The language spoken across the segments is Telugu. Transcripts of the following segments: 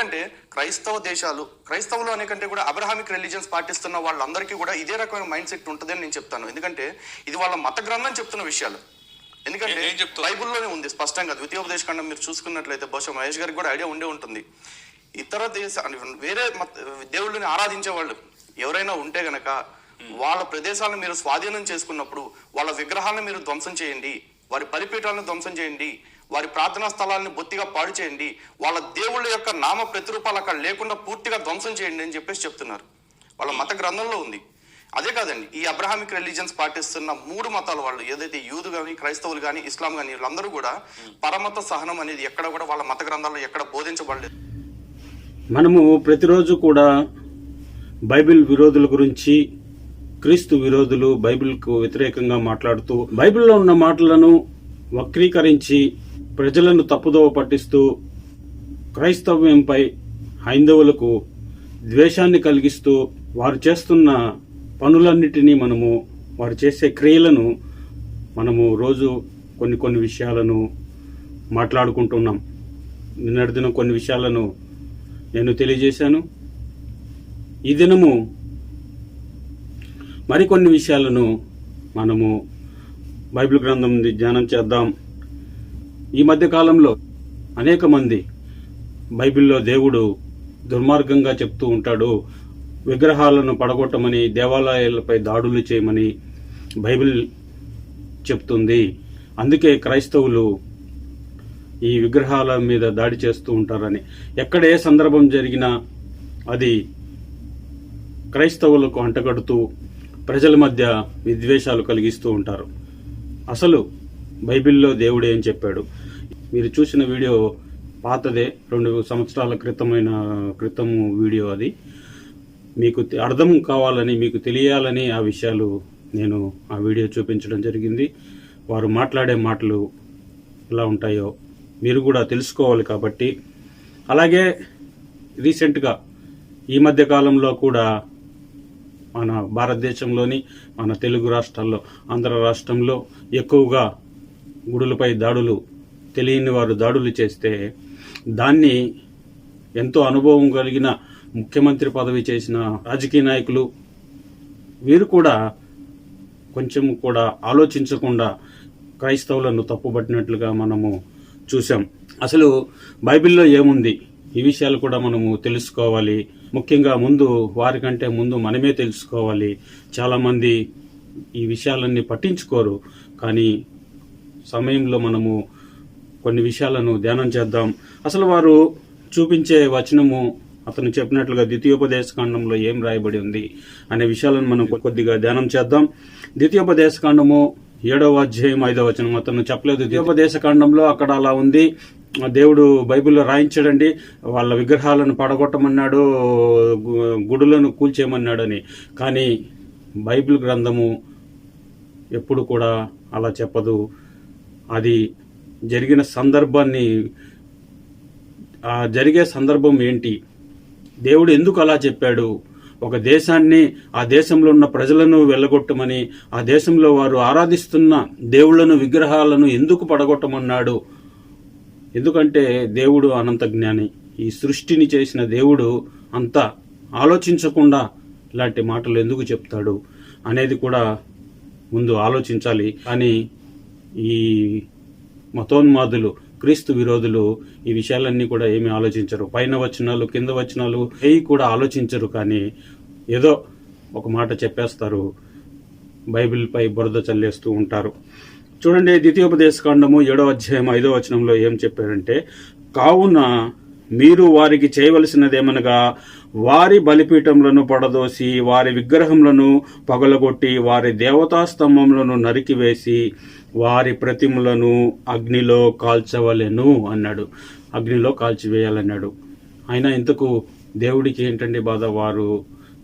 ఎందుకంటే క్రైస్తవులు అనే కంటే కూడా అబ్రహామిక్ రిలీజియన్స్ పాటిస్తున్న వాళ్ళందరికీ కూడా ఇదే రకమైన మైండ్ సెట్ ఉంటుందని నేను చెప్తాను. ఎందుకంటే ఇది వాళ్ళ మత గ్రంథం చెప్తున్న విషయాలు. ఎందుకంటే బైబుల్లోనే ఉంది స్పష్టంగా. ద్వితీయోపదేశకాండం మీరు చూసుకున్నట్లయితే బహుశా మహేష్ గారికి కూడా ఐడియా ఉండే ఉంటుంది. ఇతర వేరే దేవుళ్ళని ఆరాధించే వాళ్ళు ఎవరైనా ఉంటే గనక వాళ్ళ ప్రదేశాలను మీరు స్వాధీనం చేసుకున్నప్పుడు వాళ్ళ విగ్రహాలను మీరు ధ్వంసం చేయండి, వారి బలిపీఠాలను ధ్వంసం చేయండి, వారి ప్రార్థనా స్థలాలను బొత్తిగా పాడు చేయండి, వాళ్ళ దేవుళ్ళ యొక్క నామ ప్రతిరూపాలు అక్కడ లేకుండా పూర్తిగా ధ్వంసం చేయండి అని చెప్పేసి చెప్తున్నారు. వాళ్ళ మత గ్రంథంలో ఉంది. అదే కాదండి, ఈ అబ్రహామిక్ రిలీజియన్స్ పాటిస్తున్న 3 మతాల వాళ్ళు, ఏదైతే యూదు కానీ, క్రైస్తవులు కానీ, ఇస్లాం కానీ, వీళ్ళందరూ కూడా పరమత సహనం అనేది ఎక్కడ కూడా వాళ్ళ మత గ్రంథాల్లో ఎక్కడ బోధించబడలేదు. మనము ప్రతిరోజు కూడా బైబిల్ విరోధుల గురించి, క్రీస్తు విరోధులు బైబిల్కు వ్యతిరేకంగా మాట్లాడుతూ బైబిల్లో ఉన్న మాటలను వక్రీకరించి ప్రజలను తప్పుదోవ పట్టిస్తూ క్రైస్తవ్యంపై హైందవులకు ద్వేషాన్ని కలిగిస్తూ వారు చేస్తున్న పనులన్నిటినీ వారు చేసే క్రియలను మనము రోజు కొన్ని విషయాలను మాట్లాడుకుంటున్నాం. నిన్నటి దినం కొన్ని విషయాలను నేను తెలియజేశాను. ఈ దినము మరికొన్ని విషయాలను మనము బైబిల్ గ్రంథం ధ్యానం చేద్దాం. ఈ మధ్య కాలంలో అనేక మంది బైబిల్లో దేవుడు దుర్మార్గంగా చెప్తూ ఉంటాడు, విగ్రహాలను పడగొట్టమని, దేవాలయాలపై దాడులు చేయమని బైబిల్ చెప్తుంది. అందుకే క్రైస్తవులు ఈ విగ్రహాల మీద దాడి చేస్తూ ఉంటారని. ఎక్కడ ఏ సందర్భం జరిగినా అది క్రైస్తవులకు అంటగడుతూ ప్రజల మధ్య విద్వేషాలు కలిగిస్తూ ఉంటారు. అసలు బైబిల్లో దేవుడు ఏం చెప్పాడు? మీరు చూసిన వీడియో పాతదే, 2 సంవత్సరాల క్రితము వీడియో. అది మీకు అర్థం కావాలని, మీకు తెలియాలని ఆ విషయాలు నేను ఆ వీడియో చూపించడం జరిగింది. వారు మాట్లాడే మాటలు ఎలా ఉంటాయో మీరు కూడా తెలుసుకోవాలి కాబట్టి. అలాగే రీసెంట్గా ఈ మధ్య కాలంలో కూడా మన భారతదేశంలోని, మన తెలుగు రాష్ట్రాల్లో, ఆంధ్ర రాష్ట్రంలో ఎక్కువగా గుడులపై దాడులు, తెలియని వారు దాడులు చేస్తే దాన్ని ఎంతో అనుభవం కలిగిన ముఖ్యమంత్రి పదవి చేసిన రాజకీయ నాయకులు వీరు కూడా కొంచెం కూడా ఆలోచించకుండా క్రైస్తవులను తప్పుపట్టినట్లుగా మనము చూసాం. అసలు బైబిల్లో ఏముంది? ఈ విషయాలు కూడా మనము తెలుసుకోవాలి. ముఖ్యంగా వారికంటే ముందు మనమే తెలుసుకోవాలి. చాలామంది ఈ విషయాలన్నీ పట్టించుకోరు. కానీ సమయంలో మనము కొన్ని విషయాలను ధ్యానం చేద్దాం. అసలు వారు చూపించే వచనము, అతను చెప్పినట్లుగా ద్వితీయోపదేశకాండంలో ఏం రాయబడి ఉంది అనే విషయాలను మనం కొద్దిగా ధ్యానం చేద్దాం. ద్వితీయోపదేశకాండము 7వ అధ్యాయం 5వ వచనం. అతను చెప్పలేదు ద్వితీయోపదేశకాండంలో అక్కడ అలా ఉంది, దేవుడు బైబిల్లో రాయించాడండి, వాళ్ళ విగ్రహాలను పడగొట్టమన్నాడు, గుడులను కూల్చేయమన్నాడని. కానీ బైబిల్ గ్రంథము ఎప్పుడు కూడా అలా చెప్పదు. అది జరిగిన సందర్భాన్ని, జరిగే సందర్భం ఏంటి, దేవుడు ఎందుకు అలా చెప్పాడు, ఒక దేశాన్ని, ఆ దేశంలో ఉన్న ప్రజలను వెళ్ళగొట్టమని, ఆ దేశంలో వారు ఆరాధిస్తున్న దేవుళ్లను, విగ్రహాలను ఎందుకు పడగొట్టమన్నాడు? ఎందుకంటే దేవుడు అనంత జ్ఞాని. ఈ సృష్టిని చేసిన దేవుడు అంతా ఆలోచించకుండా ఇలాంటి మాటలు ఎందుకు చెప్తాడు అనేది కూడా ముందు ఆలోచించాలి. కానీ ఈ మతోన్మాదులు, క్రీస్తు విరోధులు ఈ విషయాలన్నీ కూడా ఏమీ ఆలోచించరు. పైన వచనాలు, కింద వచనాలు ఏవి కూడా ఆలోచించరు. కానీ ఏదో ఒక మాట చెప్పేస్తారు, బైబిల్పై బురద చల్లేస్తూ ఉంటారు. చూడండి, ద్వితీయోపదేశకాండము 7వ అధ్యాయం 5వ వచనంలో ఏం చెప్పారంటే, కావున మీరు వారికి చేయవలసినదేమనగా వారి బలిపీఠములను పడదోసి, వారి విగ్రహములను పగలగొట్టి, వారి దేవతాస్తంభములను నరికివేసి, వారి ప్రతిమలను అగ్నిలో కాల్చవలెను అన్నాడు. అగ్నిలో కాల్చివేయాలన్నాడు. ఆయన ఇంతకు దేవుడికి ఏంటండి బాధ?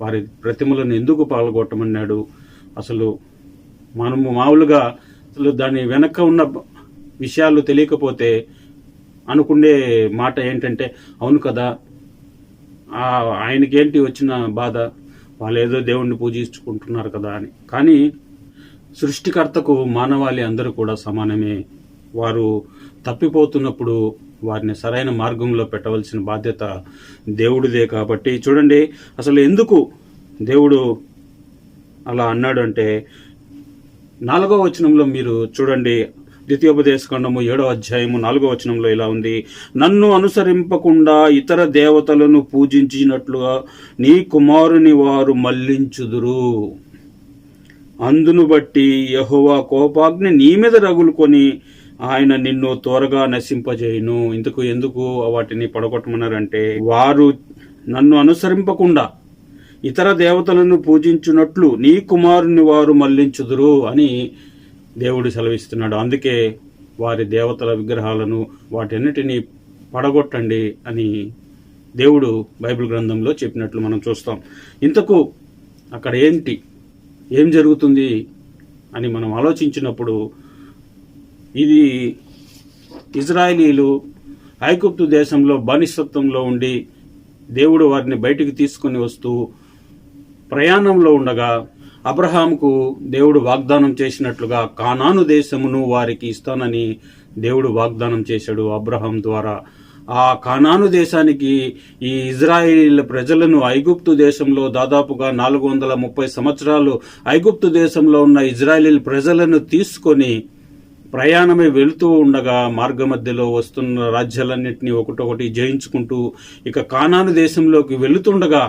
వారి ప్రతిమలను ఎందుకు పగలగొట్టమన్నాడు? అసలు మనము మామూలుగా అసలు దాని వెనక ఉన్న విషయాలు తెలియకపోతే అనుకునే మాట ఏంటంటే, అవును కదా, ఆయనకేంటి వచ్చిన బాధ, వాళ్ళు ఏదో దేవుణ్ణి పూజించుకుంటున్నారు కదా అని. కానీ సృష్టికర్తకు మానవాళి అందరూ కూడా సమానమే. వారు తప్పిపోతున్నప్పుడు వారిని సరైన మార్గంలో పెట్టవలసిన బాధ్యత దేవుడిదే. కాబట్టి చూడండి, అసలు ఎందుకు దేవుడు అలా అన్నాడు అంటే 4వ వచనంలో మీరు చూడండి. ద్వితీయోపదేశకాండము 7వ అధ్యాయము 4వ వచనంలో ఇలా ఉంది, నన్ను అనుసరింపకుండా ఇతర దేవతలను పూజించినట్లుగా నీ కుమారుని వారు మళ్లించుదురు. అందును బట్టి యెహోవా కోపాగ్ని నీ మీద రగులుకొని ఆయన నిన్ను త్వరగా నశింపజేయును. ఎందుకు వాటిని పడగొట్టమన్నారంటే, వారు నన్ను అనుసరింపకుండా ఇతర దేవతలను పూజించున్నట్లు నీ కుమారుని వారు మళ్లించుదురు అని దేవుడు సెలవిస్తున్నాడు. అందుకే వారి దేవతల విగ్రహాలను వాటన్నిటినీ పడగొట్టండి అని దేవుడు బైబిల్ గ్రంథంలో చెప్పినట్లు మనం చూస్తాం. ఇంతకు అక్కడ ఏం జరుగుతుంది అని మనం ఆలోచించినప్పుడు, ఇది ఇజ్రాయేలీలు ఐగుప్తు దేశంలో బానిసత్వంలో ఉండి దేవుడు వారిని బయటికి తీసుకుని వస్తూ ప్రయాణంలో ఉండగా అబ్రహాముకు దేవుడు వాగ్దానం చేసినట్లుగా కానాను దేశమును వారికి ఇస్తానని దేవుడు వాగ్దానం చేశాడు అబ్రహాం ద్వారా. ఆ కానాను దేశానికి ఈ ఇజ్రాయేల్ ప్రజలను ఐగుప్తు దేశంలో దాదాపుగా 430 సంవత్సరాలు ఐగుప్తు దేశంలో ఉన్న ఇజ్రాయేల్ ప్రజలను తీసుకొని ప్రయాణమే వెళుతూ ఉండగా మార్గ మధ్యలో వస్తున్న రాజ్యాలన్నింటినీ ఒకటొకటి జయించుకుంటూ ఇక కానాను దేశంలోకి వెళుతుండగా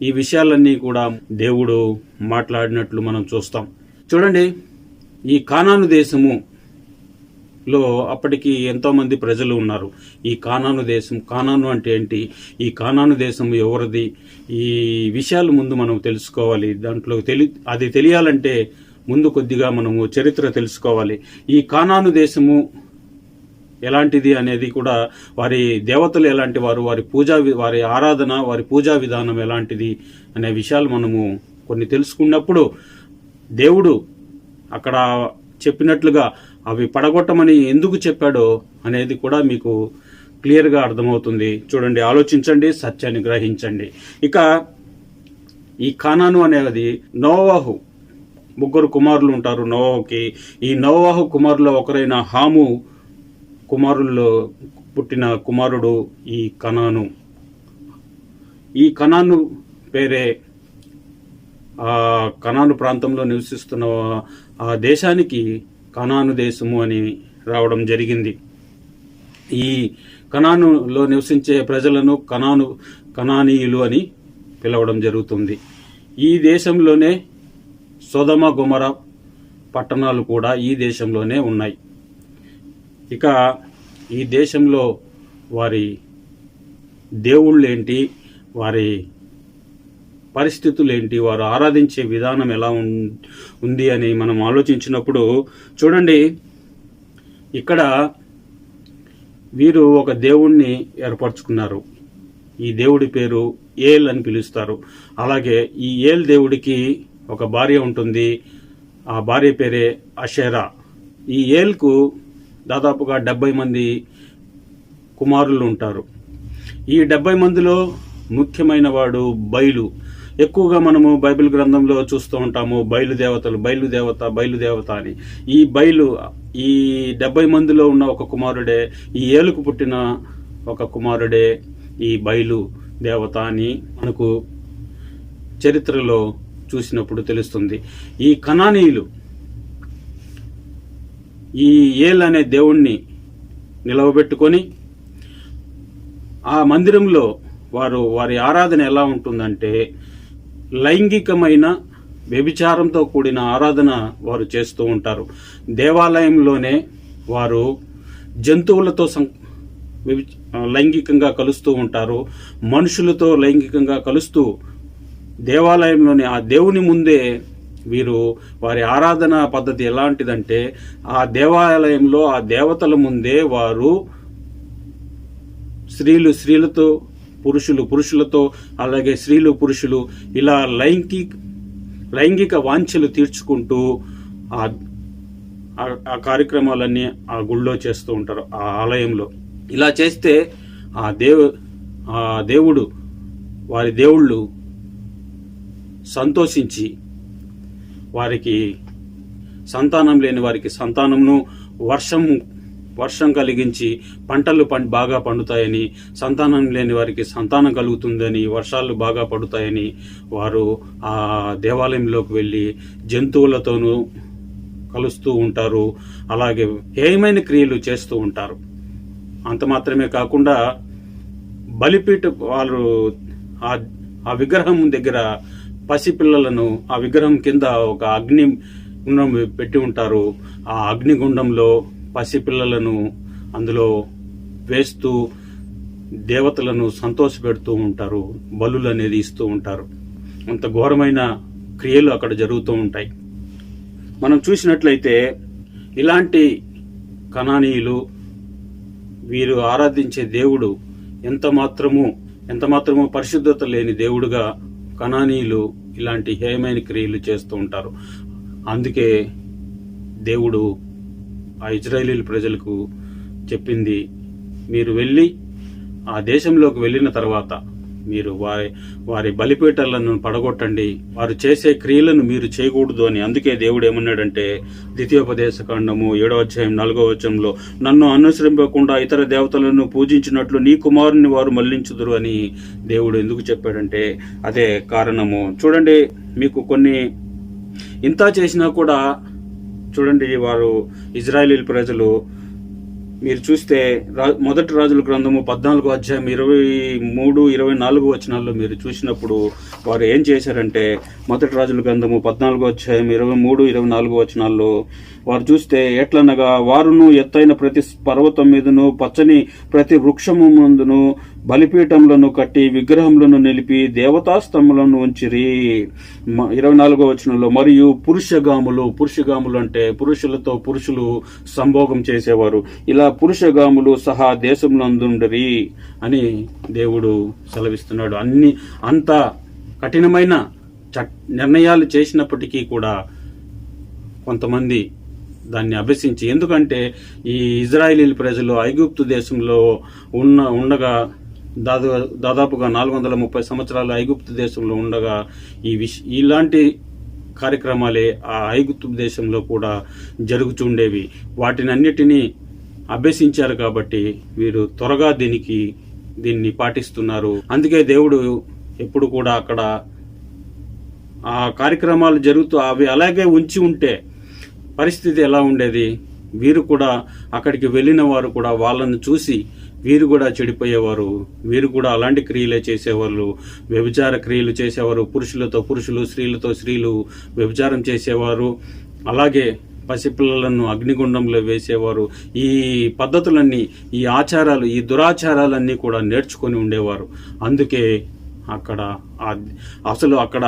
ఈ విషయాలన్నీ కూడా దేవుడు మాట్లాడినట్లు మనం చూస్తాం. చూడండి, ఈ కానాను దేశములో అప్పటికి ఎంతో మంది ప్రజలు ఉన్నారు. ఈ కానాను దేశం, కానాను అంటే ఏంటి, ఈ కానాను దేశం ఎవరిది, ఈ విషయాలు ముందు మనం తెలుసుకోవాలి. దాంట్లో అది తెలియాలంటే ముందు కొద్దిగా మనము చరిత్ర తెలుసుకోవాలి. ఈ కానాను దేశము ఎలాంటిది అనేది కూడా, వారి దేవతలు ఎలాంటి వారు, వారి ఆరాధన, వారి పూజా విధానం ఎలాంటిది అనే విషయాలు మనము కొన్ని తెలుసుకున్నప్పుడు దేవుడు అక్కడ చెప్పినట్లుగా అవి పడగొట్టమని ఎందుకు చెప్పాడో అనేది కూడా మీకు క్లియర్గా అర్థమవుతుంది. చూడండి, ఆలోచించండి, సత్యాన్ని గ్రహించండి. ఇక ఈ కానాను అనేది నోవాహు 3 కుమారులు ఉంటారు నోవాహుకి. ఈ నోవాహు కుమారులో ఒకరైన హాము కుమారుల్లో పుట్టిన కుమారుడు ఈ కనాను. ఈ కనాను పేరే ఆ కనాను ప్రాంతంలో నివసిస్తున్న ఆ దేశానికి కనాను దేశము అని రావడం జరిగింది. ఈ కనానులో నివసించే ప్రజలను కనానీయులు అని పిలవడం జరుగుతుంది. ఈ దేశంలోనే సొదొమ గొమొర పట్టణాలు కూడా ఈ దేశంలోనే ఉన్నాయి. ఇక ఈ దేశంలో వారి దేవుళ్ళేంటి, వారి పరిస్థితులేంటి, వారు ఆరాధించే విధానం ఎలా ఉంది అని మనం ఆలోచించినప్పుడు చూడండి, ఇక్కడ వీరు ఒక దేవుణ్ణి ఏర్పరచుకున్నారు. ఈ దేవుడి పేరు ఏల్ అని పిలుస్తారు. అలాగే ఈ ఏల్ దేవుడికి ఒక భార్య ఉంటుంది. ఆ భార్య పేరే అషేరా. ఈ ఏల్కు దాదాపుగా 70 మంది కుమారులు ఉంటారు. ఈ 70 మందిలో ముఖ్యమైన వాడు బయలు. ఎక్కువగా మనము బైబిల్ గ్రంథంలో చూస్తూ ఉంటాము బయలుదేవత అని. ఈ 70 మందిలో ఉన్న ఒక కుమారుడే, ఈ ఏలుకు పుట్టిన ఒక కుమారుడే ఈ బయలు దేవత అని మనకు చరిత్రలో చూసినప్పుడు తెలుస్తుంది. ఈ కనానీయులు ఈ ఏల్ అనే దేవుణ్ణి నిలవబెట్టుకొని ఆ మందిరంలో వారి ఆరాధన ఎలా ఉంటుందంటే, లైంగికమైన వ్యభిచారంతో కూడిన ఆరాధన వారు చేస్తూ ఉంటారు. దేవాలయంలోనే వారు జంతువులతో లైంగికంగా కలుస్తూ ఉంటారు. మనుషులతో లైంగికంగా కలుస్తూ దేవాలయంలోని ఆ దేవుని ముందే వీరు వారి ఆరాధన పద్ధతి ఎలాంటిదంటే, ఆ దేవాలయంలో ఆ దేవతల ముందే వారు స్త్రీలతో, పురుషులతో, అలాగే పురుషులు ఇలా లైంగిక వాంఛలు తీర్చుకుంటూ ఆ కార్యక్రమాలన్నీ ఆ గుళ్ళో చేస్తూ ఉంటారు, ఆ ఆలయంలో. ఇలా చేస్తే ఆ దేవుడు వారి దేవుళ్ళు సంతోషించి వారికి సంతానం లేని వారికి సంతానమును, వర్షం కలిగించి పంటలు బాగా పండుతాయని, సంతానం లేని వారికి సంతానం కలుగుతుందని, వర్షాలు బాగా పడుతాయని వారు ఆ దేవాలయంలోకి వెళ్ళి జంతువులతోనూ కలుస్తూ ఉంటారు. అలాగే హేయమైన క్రియలు చేస్తూ ఉంటారు. అంత మాత్రమే కాకుండా బలిపీఠ వారు ఆ విగ్రహం దగ్గర పసిపిల్లలను ఆ విగ్రహం కింద ఒక అగ్ని గుండం పెట్టి ఉంటారు. ఆ అగ్నిగుండంలో పసిపిల్లలను అందులో వేస్తూ దేవతలను సంతోషపెడుతూ ఉంటారు. బలులు అనేది ఇస్తూ ఉంటారు. అంత ఘోరమైన క్రియలు అక్కడ జరుగుతూ ఉంటాయి. మనం చూసినట్లయితే ఇలాంటి కనానీయులు వీరు ఆరాధించే దేవుడు ఎంత మాత్రము పరిశుద్ధత లేని దేవుడుగా కనానీయులు ఇలాంటి హేయమైన క్రియలు చేస్తూ ఉంటారు. అందుకే దేవుడు ఆ ఇజ్రాయేలీల ప్రజలకు చెప్పింది, మీరు వెళ్ళి ఆ దేశంలోకి వెళ్ళిన తర్వాత మీరు వారి బలిపీఠాలను పడగొట్టండి, వారు చేసే క్రియలను మీరు చేయకూడదు అని. అందుకే దేవుడు ఏమన్నాడంటే ద్వితీయోపదేశకాండము 7వ అధ్యాయం 4వ వచనంలో, నన్ను అనుసరింపకుండా ఇతర దేవతలను పూజించినట్లు నీ కుమారుని వారు మళ్లించుదురు అని దేవుడు ఎందుకు చెప్పాడంటే అదే కారణము. చూడండి, మీకు కొన్ని ఇంత చేసినా కూడా చూడండి, వారు ఇజ్రాయేలీల ప్రజలు మీరు చూస్తే మొదటి రాజుల గ్రంథము 14వ అధ్యాయం 23-24 వచనాల్లో మీరు చూసినప్పుడు వారు ఏం చేశారంటే, మొదటి రాజుల గ్రంథము 14వ అధ్యాయం 23-24 వచనాల్లో వారు చూస్తే ఎట్లనగా, వారును ఎత్తైన ప్రతి పర్వతం మీదను పచ్చని ప్రతి వృక్షము ముందును బలిపీఠములను కట్టి విగ్రహములను నిలిపి దేవతాస్తంభములను ఉంచిరి. 24వ వచనంలో, మరియు పురుషగాములు అంటే పురుషులతో పురుషులు సంభోగం చేసేవారు, ఇలా పురుషగాములు సహా దేశములందుండరి అని దేవుడు సెలవిస్తున్నాడు. అంత కఠినమైన నిర్ణయాలు చేసినప్పటికీ కూడా కొంతమంది దాన్ని అభ్యసించి, ఎందుకంటే ఈ ఇజ్రాయేలీల ప్రజలు ఐగుప్తు దేశంలో ఉండగా దాదాపుగా 430 సంవత్సరాలు ఐగుప్తు దేశంలో ఉండగా ఇలాంటి కార్యక్రమాలే ఆ ఐగుప్తు దేశంలో కూడా జరుగుతుండేవి. వాటిని అన్నిటినీ అభ్యసించారు కాబట్టి వీరు త్వరగా దీన్ని పాటిస్తున్నారు. అందుకే దేవుడు ఎప్పుడు కూడా అక్కడ ఆ కార్యక్రమాలు జరుగుతూ అవి అలాగే ఉంచి ఉంటే పరిస్థితి ఎలా ఉండేది? వీరు కూడా అక్కడికి వెళ్ళిన వారు కూడా వాళ్ళని చూసి వీరు కూడా చెడిపోయేవారు. వీరు కూడా అలాంటి క్రియలే చేసేవాళ్ళు. వ్యభిచార క్రియలు చేసేవారు. పురుషులతో పురుషులు, స్త్రీలతో స్త్రీలు వ్యభిచారం చేసేవారు. అలాగే పసిపిల్లలను అగ్నిగుండంలో వేసేవారు. ఈ పద్ధతులన్నీ, ఈ ఆచారాలు, ఈ దురాచారాలన్నీ కూడా నేర్చుకొని ఉండేవారు. అందుకే అక్కడ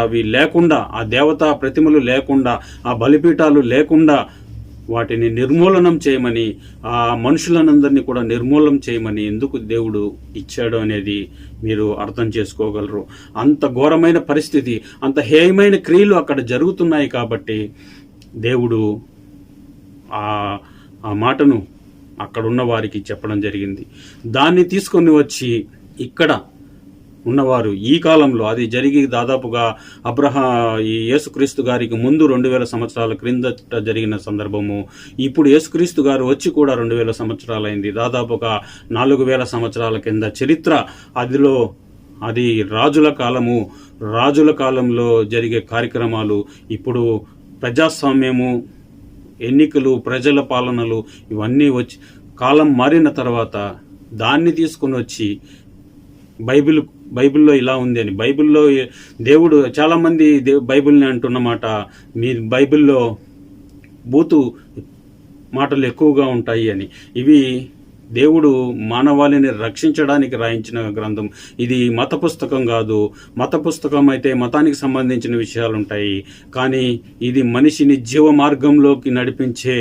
అవి లేకుండా, ఆ దేవతా ప్రతిమలు లేకుండా, ఆ బలిపీఠాలు లేకుండా వాటిని నిర్మూలనం చేయమని, ఆ మనుషులనందరినీ కూడా నిర్మూలనం చేయమని ఎందుకు దేవుడు ఇచ్చాడు అనేది మీరు అర్థం చేసుకోగలరు. అంత ఘోరమైన పరిస్థితి, అంత హేయమైన క్రియలు అక్కడ జరుగుతున్నాయి కాబట్టి దేవుడు ఆ మాటను అక్కడున్న వారికి చెప్పడం జరిగింది. దాన్ని తీసుకొని వచ్చి ఇక్కడ ఉన్నవారు ఈ కాలంలో, అది జరిగి దాదాపుగా ఈ యేసుక్రీస్తు గారికి ముందు 2000 సంవత్సరాల క్రిందట జరిగిన సందర్భము. ఇప్పుడు యేసుక్రీస్తు గారు వచ్చి కూడా 2000 సంవత్సరాలైంది. దాదాపుగా 4000 సంవత్సరాల కింద చరిత్ర. అది రాజుల కాలంలో జరిగే కార్యక్రమాలు. ఇప్పుడు ప్రజాస్వామ్యము, ఎన్నికలు, ప్రజల పాలనలు ఇవన్నీ వచ్చి కాలం మారిన తర్వాత దాన్ని తీసుకొని వచ్చి బైబిల్లో ఇలా ఉంది అని, బైబిల్లో దేవుడు చాలామంది బైబిల్ని అంటున్నమాట, మీ బైబిల్లో బూతు మాటలు ఎక్కువగా ఉంటాయి అని. ఇవి దేవుడు మానవాళిని రక్షించడానికి రాయించిన గ్రంథం. ఇది మత పుస్తకం కాదు. మత పుస్తకం అయితే మతానికి సంబంధించిన విషయాలు ఉంటాయి, కానీ ఇది మనిషిని జీవ మార్గంలోకి నడిపించే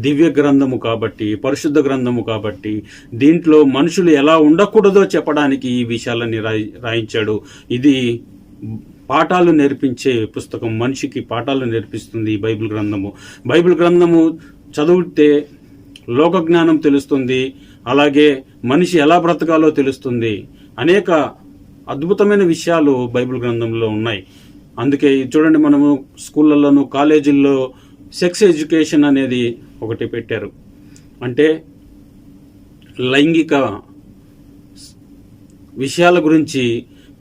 దివ్య గ్రంథము కాబట్టి, పరిశుద్ధ గ్రంథము కాబట్టి, దీంట్లో మనుషులు ఎలా ఉండకూడదో చెప్పడానికి ఈ విషయాలన్నీ రాయించాడు. ఇది పాఠాలు నేర్పించే పుస్తకం. మనిషికి పాఠాలు నేర్పిస్తుంది ఈ బైబిల్ గ్రంథము చదివితే లోక జ్ఞానం తెలుస్తుంది. అలాగే మనిషి ఎలా బ్రతకాలో తెలుస్తుంది. అనేక అద్భుతమైన విషయాలు బైబిల్ గ్రంథంలో ఉన్నాయి. అందుకే చూడండి, మనము స్కూళ్ళల్లోనూ కాలేజీల్లో సెక్స్ ఎడ్యుకేషన్ అనేది ఒకటి పెట్టారు. అంటే లైంగిక విషయాల గురించి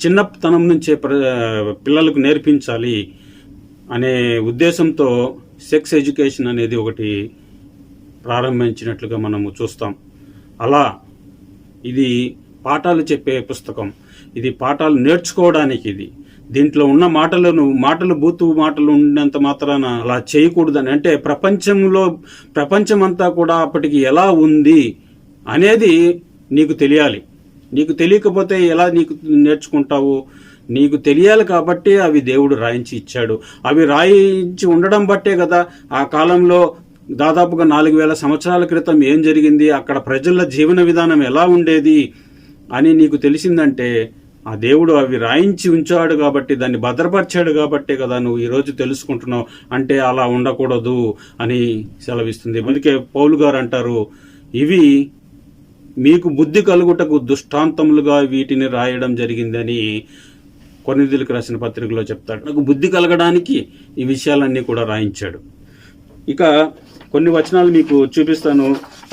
చిన్నతనం నుంచే పిల్లలకు నేర్పించాలి అనే ఉద్దేశంతో సెక్స్ ఎడ్యుకేషన్ అనేది ఒకటి ప్రారంభించినట్లుగా మనము చూస్తాం. అలా ఇది పాఠాలు చెప్పే పుస్తకం, ఇది పాఠాలు నేర్చుకోవడానికి. దీంట్లో ఉన్న మాటలు బూతు మాటలు ఉన్నంత మాత్రాన అలా చేయకూడదని, అంటే ప్రపంచమంతా కూడా అప్పటికి ఎలా ఉంది అనేది నీకు తెలియాలి. నీకు తెలియకపోతే ఎలా నీకు నేర్చుకుంటావు? నీకు తెలియాలి కాబట్టి అవి దేవుడు రాయించి ఇచ్చాడు. అవి రాయించి ఉండడం బట్టే కదా ఆ కాలంలో దాదాపుగా 4000 సంవత్సరాల క్రితం ఏం జరిగింది, అక్కడ ప్రజల జీవన విధానం ఎలా ఉండేది అని నీకు తెలిసిందంటే ఆ దేవుడు అవి రాయించి ఉంచాడు కాబట్టి, దాన్ని భద్రపరిచాడు కాబట్టే కదా నువ్వు ఈరోజు తెలుసుకుంటున్నావు. అంటే అలా ఉండకూడదు అని సెలవిస్తుంది. అందుకే పౌలు గారు అంటారు, ఇవి మీకు బుద్ధి కలుగుటకు దృష్టాంతములుగా వీటిని రాయడం జరిగిందని కొరింథీయులకు రాసిన పత్రికలో చెప్తాడు. నాకు బుద్ధి కలగడానికి ఈ విషయాలన్నీ కూడా రాయించాడు. ఇక కొన్ని వచనాలు మీకు చూపిస్తాను,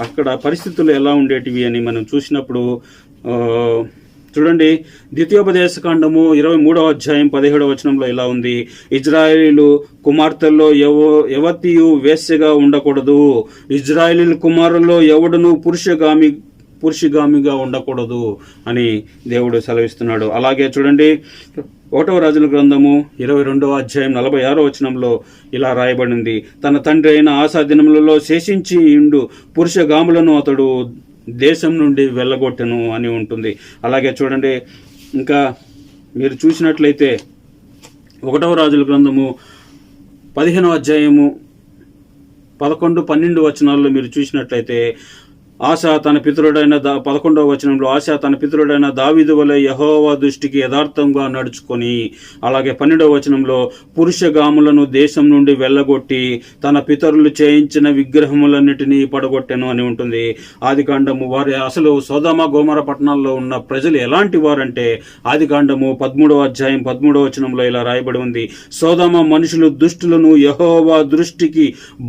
అక్కడ పరిస్థితులు ఎలా ఉండేటివి అని మనం చూసినప్పుడు చూడండి. ద్వితీయోపదేశకాండము 23వ అధ్యాయం 17వ వచనంలో ఇలా ఉంది, ఇజ్రాయేలీలు కుమార్తెల్లో ఎవతియు వేశ్యగా ఉండకూడదు, ఇజ్రాయేలీల కుమారుల్లో ఎవడును పురుషగామిగా ఉండకూడదు అని దేవుడు సెలవిస్తున్నాడు. అలాగే చూడండి 1వ రాజుల గ్రంథము 22వ అధ్యాయం 46వ వచనంలో ఇలా రాయబడింది, తన తండ్రి అయిన ఆసా దినములలో శేషించి ఇండు పురుషగాములను అతడు దేశం నుండి వెళ్ళగొట్టెను అని ఉంటుంది. అలాగే చూడండి, ఇంకా మీరు చూసినట్లయితే 1వ రాజుల గ్రంథము 15వ అధ్యాయము 11-12 వచనాల్లో మీరు చూసినట్లయితే ఆశా తన పితరుడైన 11వ వచనంలో ఆశా తన పితరుడైన దావీదు వలె యెహోవా దృష్టికి యథార్థంగా నడుచుకొని, అలాగే 12వ వచనంలో పురుషగాములను దేశం నుండి వెళ్ళగొట్టి తన పితరులు చేయించిన విగ్రహములన్నిటినీ పడగొట్టెను అని ఉంటుంది. ఆదికాండము వారి అసలు సొదొమ గొమొర్రా పట్టణాల్లో ఉన్న ప్రజలు ఎలాంటి వారంటే ఆదికాండము 13వ అధ్యాయం 13వ వచనంలో ఇలా రాయబడి ఉంది, సొదొమ మనుషులు దుష్టులను యెహోవా దృష్టికి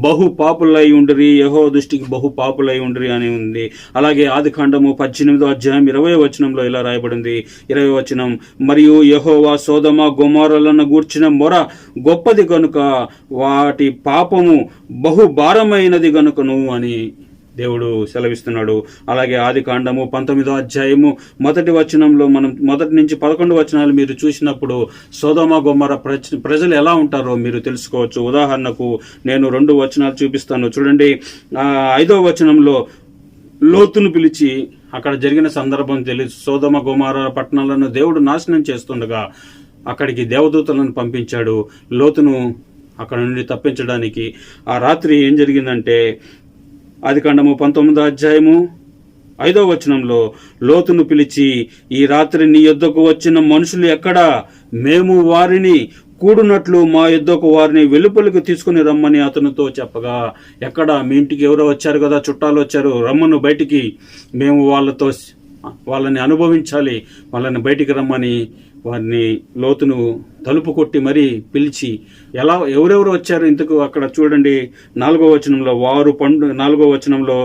బహు పాపులై ఉండిరి, యెహోవా దృష్టికి బహు పాపులై ఉండిరి అని ఉంది. అలాగే ఆదికాండము 18వ అధ్యాయం 20వ వచనంలో ఇలా రాయబడింది, 20వ వచనం, మరియు యెహోవా సొదొమ గొమొర్రాలను గూర్చిన మొర గొప్పది గనుక వాటి పాపము బహు భారమైనది గనుకను అని దేవుడు సెలవిస్తున్నాడు. అలాగే ఆదికాండము 19వ అధ్యాయము 1వ వచనంలో మనం 1 నుంచి 11 వచనాలు మీరు చూసినప్పుడు సొదొమ గొమొర్రా ప్రజలు ఎలా ఉంటారో మీరు తెలుసుకోవచ్చు. ఉదాహరణకు నేను 2 వచనాలు చూపిస్తాను చూడండి. 5వ వచనంలో లోతును పిలిచి అక్కడ జరిగిన సందర్భం తెలుసు. సొదొమ గొమొర్రా పట్టణాలను దేవుడు నాశనం చేస్తుండగా అక్కడికి దేవదూతలను పంపించాడు లోతును అక్కడ నుండి తప్పించడానికి. ఆ రాత్రి ఏం జరిగిందంటే ఆదికాండము 19వ అధ్యాయము 5వ వచనంలో లోతును పిలిచి, ఈ రాత్రి నీ యొద్దకు వచ్చిన మనుషులు ఎక్కడా? మేము వారిని కూడునట్లు మా యొద్దకు వారిని వెలుపలికి తీసుకుని రమ్మని అతనితో చెప్పగా, ఎక్కడ మీ ఇంటికి ఎవరో వచ్చారు కదా, చుట్టాలు వచ్చారు, రమ్మను బయటికి, మేము వాళ్ళని అనుభవించాలి, వాళ్ళని బయటికి రమ్మని వారిని లోతును తలుపు కొట్టి మరీ పిలిచి, ఎవరెవరు వచ్చారు ఇంతకు అక్కడ చూడండి 4వ వచనంలో 4వ వచనంలో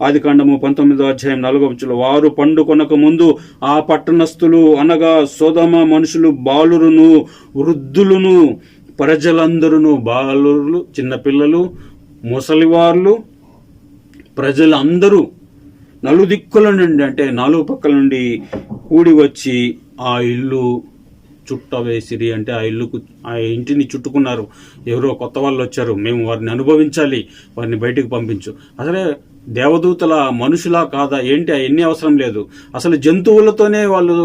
ఆదికాండము 19వ అధ్యాయం 4వ వచనంలో, వారు పండుకొనక ముందు ఆ పట్టణస్థులు అనగా సొదొమ మనుషులు బాలురును వృద్ధులను ప్రజలందరూ, బాలురు చిన్నపిల్లలు ముసలివార్లు ప్రజలందరూ నలుదిక్కుల నుండి, అంటే 4 పక్కల నుండి కూడి వచ్చి ఆ ఇల్లు చుట్టవేసిరి, అంటే ఆ ఇంటిని చుట్టుకున్నారు. ఎవరో కొత్త వాళ్ళు వచ్చారు, మేము వారిని అనుభవించాలి, వారిని బయటకు పంపించు. అసలే దేవదూతల మనుషులా కాదా ఏంటి, అవన్నీ అవసరం లేదు. అసలు జంతువులతోనే వాళ్ళు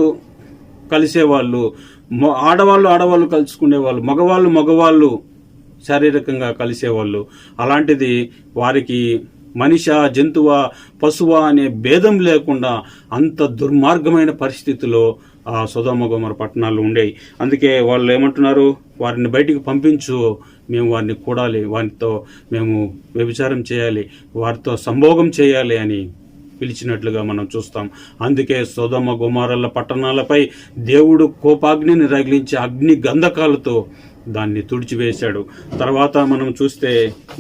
కలిసేవాళ్ళు, ఆడవాళ్ళు కలుసుకునేవాళ్ళు, మగవాళ్ళు శారీరకంగా కలిసేవాళ్ళు. అలాంటిది వారికి మనిషా జంతువా పశువా అనే భేదం లేకుండా అంత దుర్మార్గమైన పరిస్థితిలో ఆ సొదొమ గొమొర్రా పట్టణాలు ఉండేవి. అందుకే వాళ్ళు ఏమంటున్నారు, వారిని బయటికి పంపించు, మేము వారిని కూడాలి, వారితో మేము వ్యభిచారం చేయాలి, వారితో సంభోగం చేయాలి అని పిలిచినట్లుగా మనం చూస్తాం. అందుకే సొదొమ గొమొర్రాల పట్టణాలపై దేవుడు కోపాగ్నిని రగిలించి అగ్ని గంధకాలతో దాన్ని తుడిచివేశాడు. తర్వాత మనం చూస్తే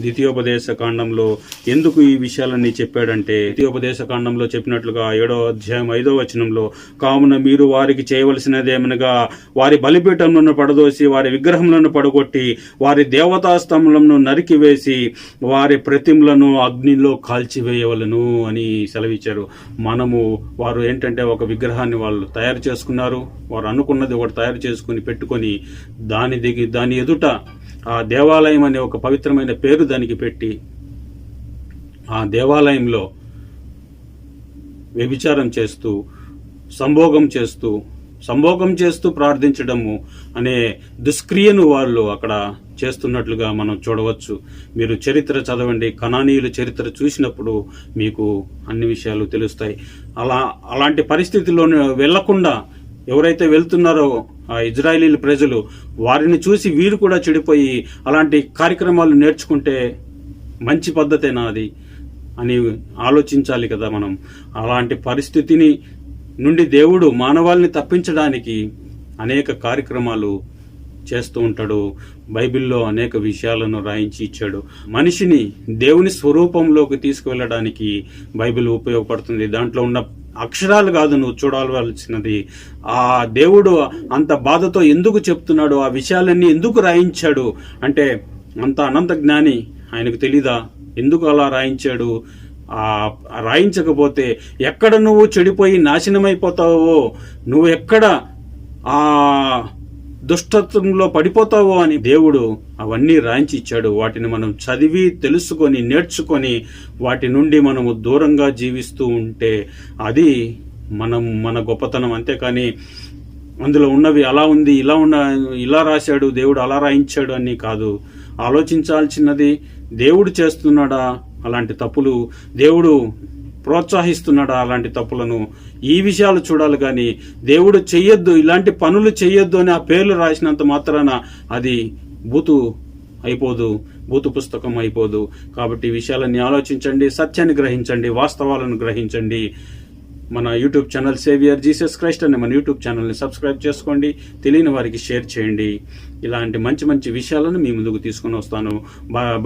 ద్వితీయోపదేశ కాండంలో ఎందుకు ఈ విషయాలన్నీ చెప్పాడంటే, ద్వితీయోపదేశ కాండంలో చెప్పినట్లుగా 7వ అధ్యాయం 5వ వచనంలో, కావున మీరు వారికి చేయవలసినదేమనగా వారి బలిపీఠములను పడదోసి వారి విగ్రహములను పడగొట్టి వారి దేవతాస్తంభములను నరికివేసి వారి ప్రతిమలను అగ్నిలో కాల్చివేయవలను అని సెలవిచ్చారు. వారు ఏంటంటే ఒక విగ్రహాన్ని వాళ్ళు తయారు చేసుకున్నారు. వారు అనుకున్నది ఒకటి తయారు చేసుకుని పెట్టుకొని దాని ఎదుట ఆ దేవాలయం అనే ఒక పవిత్రమైన పేరు దానికి పెట్టి ఆ దేవాలయంలో వ్యభిచారం చేస్తూ సంభోగం చేస్తూ ప్రార్థించడము అనే దుష్క్రియను వాళ్ళు అక్కడ చేస్తున్నట్లుగా మనం చూడవచ్చు. మీరు చరిత్ర చదవండి, కనానీయుల చరిత్ర చూసినప్పుడు మీకు అన్ని విషయాలు తెలుస్తాయి. అలాంటి పరిస్థితిలో వెళ్లకుండా ఎవరైతే వెళ్తున్నారో ఆ ఇజ్రాయేలీ ప్రజలు, వారిని చూసి వీరు కూడా చెడిపోయి అలాంటి కార్యక్రమాలు నేర్చుకుంటే మంచి పద్ధతేనా అది అని ఆలోచించాలి కదా మనం. అలాంటి పరిస్థితిని నుండి దేవుడు మానవాళిని తప్పించడానికి అనేక కార్యక్రమాలు చేస్తూ ఉంటాడు. బైబిల్లో అనేక విషయాలను రాయించి ఇచ్చాడు. మనిషిని దేవుని స్వరూపంలోకి తీసుకువెళ్ళడానికి బైబిల్ ఉపయోగపడుతుంది. దాంట్లో ఉన్న అక్షరాలు కాదు నువ్వు చూడవలసినది, ఆ దేవుడు అంత బాధతో ఎందుకు చెప్తున్నాడు, ఆ విషయాలన్నీ ఎందుకు రాయించాడు అంటే, అంత అనంత జ్ఞాని, ఆయనకు తెలీదా ఎందుకు అలా రాయించాడు? రాయించకపోతే ఎక్కడ నువ్వు చెడిపోయి నాశనమైపోతావో, నువ్వు ఎక్కడ ఆ దుష్టత్వంలో పడిపోతావో అని దేవుడు అవన్నీ రాయించి ఇచ్చాడు. వాటిని మనం చదివి తెలుసుకొని నేర్చుకొని వాటి నుండి మనము దూరంగా జీవిస్తూ ఉంటే అది మన గొప్పతనం. అంతేకాని అందులో ఉన్నవి అలా ఉంది, ఇలా రాశాడు దేవుడు, అలా రాయించాడు అని కాదు. ఆలోచించాల్సినది, దేవుడు చేస్తున్నాడా అలాంటి తప్పులు, దేవుడు ప్రోత్సహిస్తున్నాడా అలాంటి తప్పులను, ఈ విషయాలు చూడాలి. కానీ దేవుడు చెయ్యొద్దు, ఇలాంటి పనులు చెయ్యొద్దు అని ఆ పేర్లు రాసినంత మాత్రాన అది బూతు పుస్తకం అయిపోదు. కాబట్టి ఈ విషయాలన్నీ ఆలోచించండి, సత్యాన్ని గ్రహించండి, వాస్తవాలను గ్రహించండి. మన YouTube channel saviour Jesus Christ అనే మన యూట్యూబ్ ఛానల్ని సబ్స్క్రైబ్ చేసుకోండి, తెలియని వారికి షేర్ చేయండి. ఇలాంటి మంచి మంచి విషయాలను మీ ముందుకు తీసుకొని వస్తాను.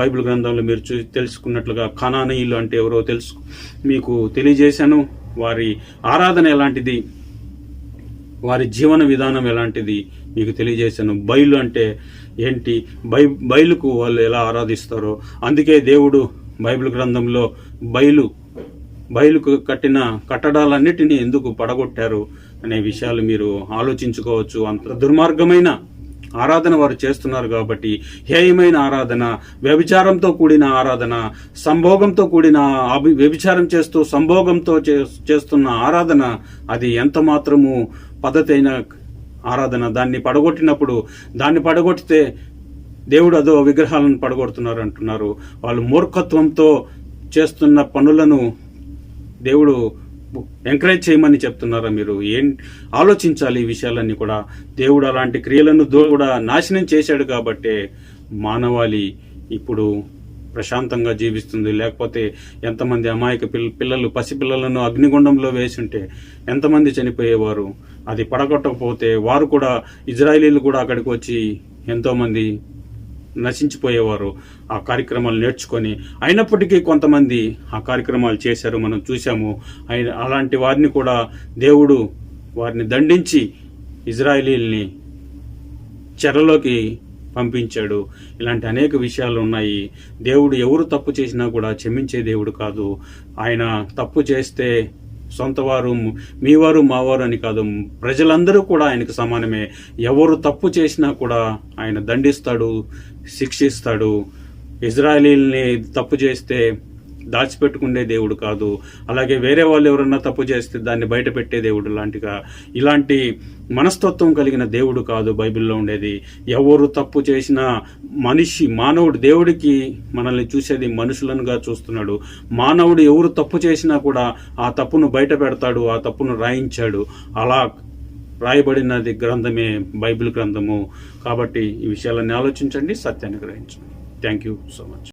బైబిల్ గ్రంథంలో మీరు తెలుసుకున్నట్లుగా కనానీయులు అంటే ఎవరో మీకు తెలియజేశాను. వారి ఆరాధన ఎలాంటిది, వారి జీవన విధానం ఎలాంటిది మీకు తెలియజేశాను. బయలు అంటే ఏంటి, బయలుకు వాళ్ళు ఎలా ఆరాధిస్తారో, అందుకే దేవుడు బైబిల్ గ్రంథంలో బయలుకు కట్టిన కట్టడాలన్నిటినీ ఎందుకు పడగొట్టారు అనే విషయాలు మీరు ఆలోచించుకోవచ్చు. అంత దుర్మార్గమైన ఆరాధన వారు చేస్తున్నారు కాబట్టి, హేయమైన ఆరాధన, వ్యభిచారంతో కూడిన ఆరాధన, సంభోగంతో కూడిన వ్యభిచారం చేస్తూ సంభోగంతో చేస్తున్న ఆరాధన, అది ఎంత మాత్రము పద్ధతైన ఆరాధన. దాన్ని పడగొట్టితే దేవుడు అదో విగ్రహాలను పడగొడుతున్నారు అంటున్నారు. వాళ్ళు మూర్ఖత్వంతో చేస్తున్న పనులను దేవుడు ఎంకరేజ్ చేయమని చెప్తున్నారా? మీరు ఆలోచించాలి ఈ విషయాలన్నీ కూడా. దేవుడు అలాంటి క్రియలను కూడా నాశనం చేశాడు కాబట్టే మానవాళి ఇప్పుడు ప్రశాంతంగా జీవిస్తుంది. లేకపోతే ఎంతమంది అమాయక పసిపిల్లలను అగ్నిగుండంలో వేసుంటే ఎంతమంది చనిపోయేవారు. అది పడగొట్టకపోతే వారు కూడా, ఇజ్రాయేలీలు కూడా అక్కడికి వచ్చి ఎంతోమంది నశించిపోయేవారు ఆ కార్యక్రమాలు నేర్చుకొని. అయినప్పటికీ కొంతమంది ఆ కార్యక్రమాలు చేశారు, మనం చూసాము. అలాంటి వారిని కూడా దేవుడు వారిని దండించి ఇజ్రాయేలీల్ని చెరలోకి పంపించాడు. ఇలాంటి అనేక విషయాలు ఉన్నాయి. దేవుడు ఎవరు తప్పు చేసినా కూడా క్షమించే దేవుడు కాదు. ఆయన తప్పు చేస్తే సొంతవారు, మీవారు, మావారు అని కాదు, ప్రజలందరూ కూడా ఆయనకు సమానమే. ఎవరు తప్పు చేసినా కూడా ఆయన దండిస్తాడు, శిక్షిస్తాడు. ఇజ్రాయేలీల్ని తప్పు చేస్తే దాచిపెట్టుకునే దేవుడు కాదు. అలాగే వేరే వాళ్ళు ఎవరన్నా తప్పు చేస్తే దాన్ని బయట పెట్టే దేవుడు ఇలాంటి మనస్తత్వం కలిగిన దేవుడు కాదు బైబిల్లో ఉండేది. ఎవరు తప్పు చేసినా మానవుడు, దేవుడికి మనల్ని చూసేది మనుషులనుగా చూస్తున్నాడు. మానవుడు ఎవరు తప్పు చేసినా కూడా ఆ తప్పును బయట పెడతాడు, ఆ తప్పును రాయించాడు. అలా రాయబడినది గ్రంథమే బైబిల్ గ్రంథము. కాబట్టి ఈ విషయాలన్నీ ఆలోచించండి, సత్యాన్ని గ్రహించండి. Thank you so much.